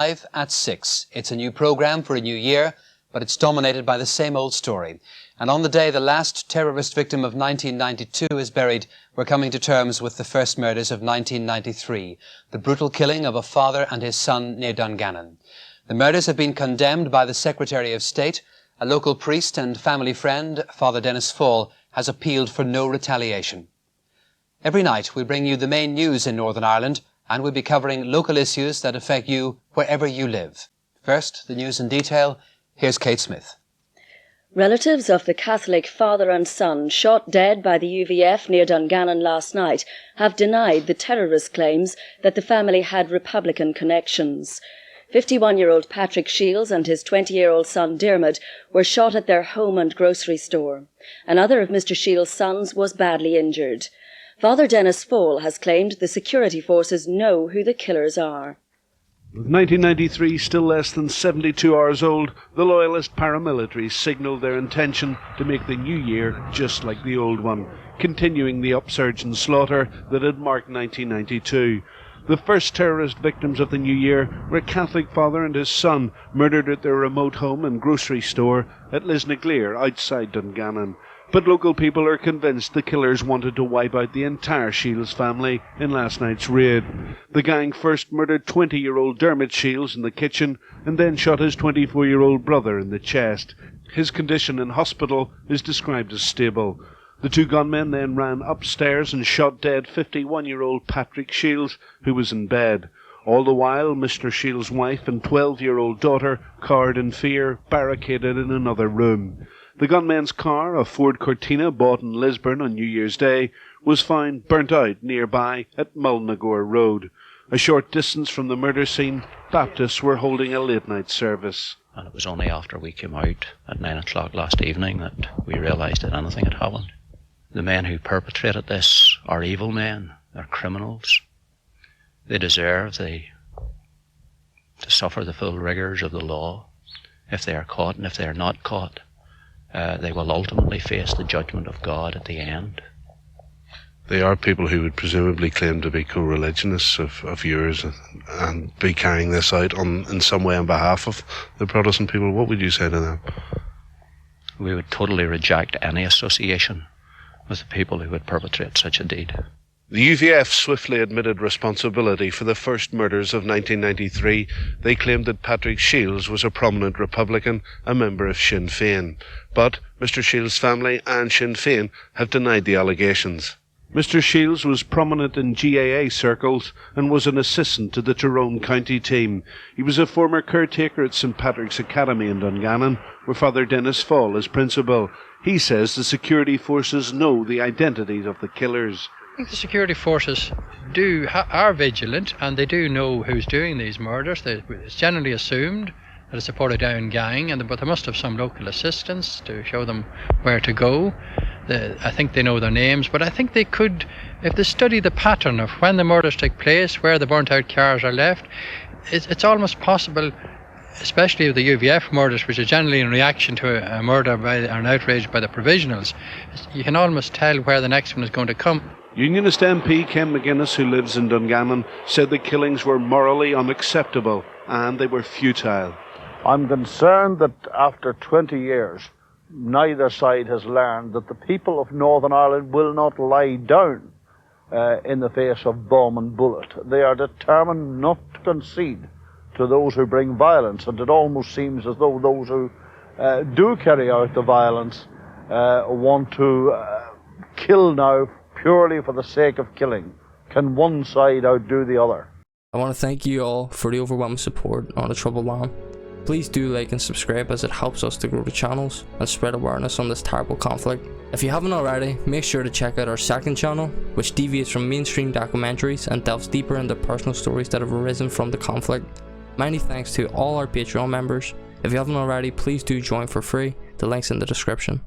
Live at 6. It's a new programme for a new year, but it's dominated by the same old story. And on the day the last terrorist victim of 1992 is buried, we're coming to terms with the first murders of 1993, the brutal killing of a father and his son near Dungannon. The murders have been condemned by the Secretary of State. A local priest and family friend, Father Dennis Fall, has appealed for no retaliation. Every night we bring you the main news in Northern Ireland, and we'll be covering local issues that affect you wherever you live. First, the news in detail. Here's Kate Smith. Relatives of the Catholic father and son shot dead by the UVF near Dungannon last night have denied the terrorist claims that the family had Republican connections. 51-year-old Patrick Shields and his 20-year-old son Diarmuid were shot at their home and grocery store. Another of Mr. Shields' sons was badly injured. Father Dennis Fall has claimed the security forces know who the killers are. With 1993 still less than 72 hours old, the loyalist paramilitaries signalled their intention to make the new year just like the old one, continuing the upsurge and slaughter that had marked 1992. The first terrorist victims of the new year were a Catholic father and his son, murdered at their remote home and grocery store at Lisnaglear, outside Dungannon. But local people are convinced the killers wanted to wipe out the entire Shields family in last night's raid. The gang first murdered 20-year-old Diarmuid Shields in the kitchen and then shot his 24-year-old brother in the chest. His condition in hospital is described as stable. The two gunmen then ran upstairs and shot dead 51-year-old Patrick Shields, who was in bed. All the while, Mr. Shields' wife and 12-year-old daughter, cowed in fear, barricaded in another room. The gunmen's car, a Ford Cortina bought in Lisburn on New Year's Day, was found burnt out nearby at Mulnagore Road. A short distance from the murder scene, Baptists were holding a late-night service. And it was only after we came out at 9 o'clock last evening that we realised that anything had happened. The men who perpetrated this are evil men. They're criminals. They deserve to suffer the full rigours of the law. If they are caught, and if they are not caught, they will ultimately face the judgment of God at the end. They are people who would presumably claim to be co-religionists of yours and be carrying this out in some way on behalf of the Protestant people. What would you say to them? We would totally reject any association with the people who would perpetrate such a deed. The UVF swiftly admitted responsibility for the first murders of 1993. They claimed that Patrick Shields was a prominent Republican, a member of Sinn Féin. But Mr. Shields' family and Sinn Féin have denied the allegations. Mr. Shields was prominent in GAA circles and was an assistant to the Tyrone County team. He was a former caretaker at St. Patrick's Academy in Dungannon, where Father Dennis Fall is principal. He says the security forces know the identities of the killers. I think the security forces are vigilant, and they do know who's doing these murders. It's generally assumed that it's a Portadown gang, but they must have some local assistance to show them where to go. I think they know their names, but I think they could, if they study the pattern of when the murders take place, where the burnt out cars are left, it's almost possible, especially with the UVF murders, which are generally in reaction to a murder or an outrage by the provisionals. You can almost tell where the next one is going to come. Unionist MP Ken McGuinness, who lives in Dungannon, said the killings were morally unacceptable and they were futile. I'm concerned that after 20 years, neither side has learned that the people of Northern Ireland will not lie down in the face of bomb and bullet. They are determined not to concede to those who bring violence, and it almost seems as though those who do carry out the violence want to kill now purely for the sake of killing. Can one side outdo the other? I want to thank you all for the overwhelming support on the Troubled Land. Please do like and subscribe, as it helps us to grow the channels and spread awareness on this terrible conflict. If you haven't already, make sure to check out our second channel, which deviates from mainstream documentaries and delves deeper into personal stories that have arisen from the conflict. Many thanks to all our Patreon members. If you haven't already, please do join for free. The link's in the description.